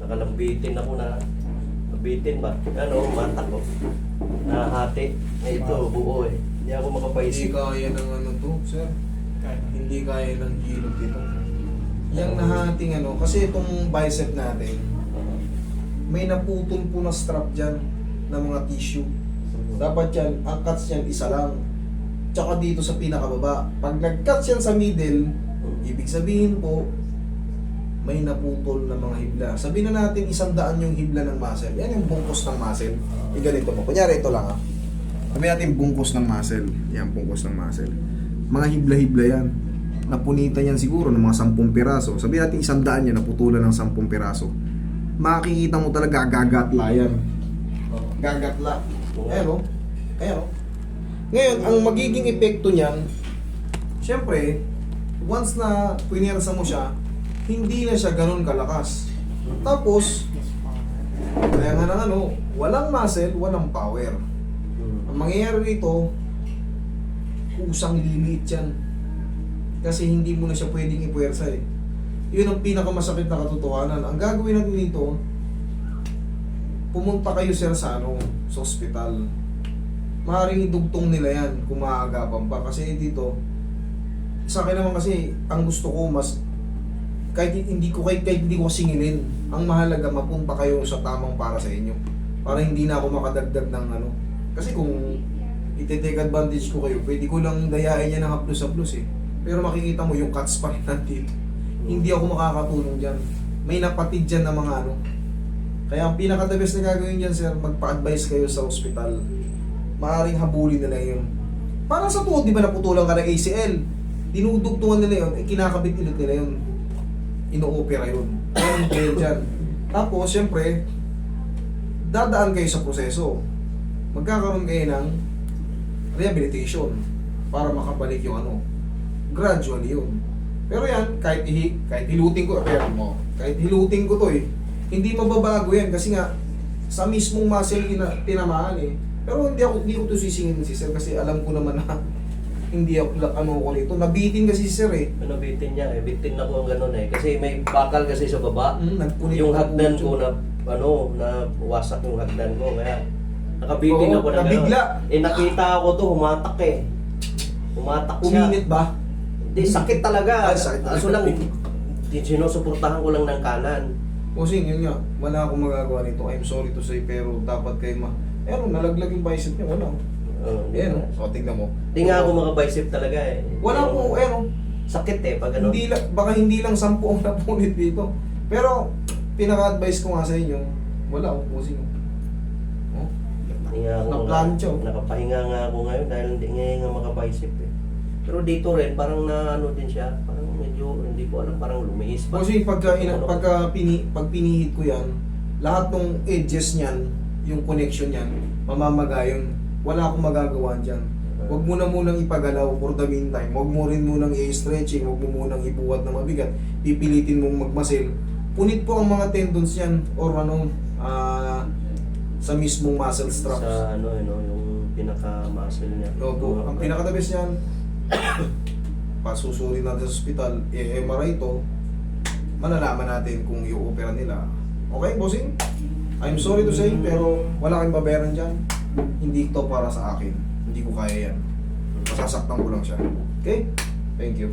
Nakalambitin ako na. Nabitin ba? Ano, mata ko. Nahati. Ito, buo eh. Hindi ako Hindi makapaisip. kaya ng ano to, sir. Hindi kaya ng hilot ito. Yung nahating ano, kasi itong bicep natin, may naputol po na strap dyan ng mga tissue. Dapat yan, ang cuts yan isa lang. Tsaka dito sa pinakababa. Pag nag-cuts yan sa middle, ibig sabihin po, may naputol na mga hibla. Sabihin na natin 100 yung hibla ng muscle. Yan yung bungkos ng muscle. E ganito mo. Kunyari ito lang ha. Sabihin natin bungkos ng muscle. Yan, bungkos ng muscle. Mga hibla-hibla yan. Napunitan yan siguro ng mga 10 piraso. Sabihin natin 100 yan, naputulan ng 10 piraso. Makikita mo talaga gagatla yan. Gagatla. Ayan o. Ayan o. Ngayon, ang magiging epekto niyan, syempre, once na punyersa mo siya, hindi na siya ganun kalakas. Tapos, kaya nga ng ano, walang muscle, walang power. Ang mangyayari rito, kusang lilit yan. Kasi hindi mo na siya pwedeng ipuwersa eh. Yun ang pinakamasakit na katotohanan. Ang gagawin natin dito, pumunta kayo sir sa ano, sa ospital. Maaaring idugtong nila yan kung maaagapan pa. Kasi dito, sa akin naman kasi, ang gusto ko mas, kahit hindi ko singilin, ang mahalaga mapunta kayo sa tamang para sa inyo. Para hindi na ako makadagdag ng ano. Kasi kung iti-take advantage ko kayo, pwede ko lang dayain niya ng haplos-haplos eh. Pero makikita mo yung cuts pa rin nandito. Hindi ako makakatulong dyan. May napatid dyan na mga ano. Kaya ang pinaka-the best na gagawin dyan sir, magpa-advise kayo sa ospital. Maaaring habulin nila yun. Parang sa tuhod, di ba naputulan ka ng ACL? Dinudugtungan nila yun, kinakabit ulit nila yun. Ino-opera yun. Ayun kayo dyan. Tapos, syempre, dadaan kayo sa proseso. Magkakaroon kayo ng rehabilitation para makabalik yung ano. Gradually yun. Pero yan, kahit hilutin ko, kahit hilutin ko to eh, hindi mababago yan kasi nga, sa mismong muscle tinamaan eh. Pero hindi ko to sisingin si sir kasi alam ko naman na hindi ako ano ko nito. Nabitin kasi si sir eh. Nabitin niya eh. Bitin ako ang gano'n eh. Kasi may bakal kasi sa baba. Yung na hagdan ko na, na wasak yung hagdan ko. Kaya nakabitin ako na nabigla. gano'n. Eh nakita ako to, humatak eh. Humatak siya. Uminit ba? Hindi, sakit talaga. Ay, sakit talaga. Kaso lang, sinusuportahan ko lang ng kanan. Kasi yun nga, wala akong magagawa nito. I'm sorry to say, pero dapat kayo nalaglag yung bicep niya, wala. Ayan, so tignan mo. Hindi nga ako makabicep talaga eh. Wala po, sakit eh, pag ano. Baka hindi lang 10 ang napunit dito. Pero, pinaka-advise ko nga sa inyo, wala akong pusing. Hindi nga ako Na-plancho. Nakapahinga nga ako ngayon dahil hindi nga makabicep eh. Pero dito rin, parang na ano din siya, parang medyo, hindi ko alam, parang lumihis pa. Kasi pag pinihit ko yan, lahat ng edges niyan, yung connection niyan, mamamagayon. Wala akong magagawa dyan. Huwag mo na munang ipagalaw for the meantime. Huwag mo rin munang i-stretching, huwag mo munang ibuhat na mabigat. Pipilitin mong magmasil. Punit po ang mga tendons yan or sa mismong muscle straps. Sa yung pinaka-muscle niya. Opo, ang pinaka-the best yan, pasusuri natin sa ospital, MRI ito, malalaman natin kung i-opera nila. Okay, bossing? I'm sorry to say, pero wala kang babayaran dyan. Hindi ito para sa akin. Hindi ko kaya yan. Masasaktan ko lang siya. Okay? Thank you.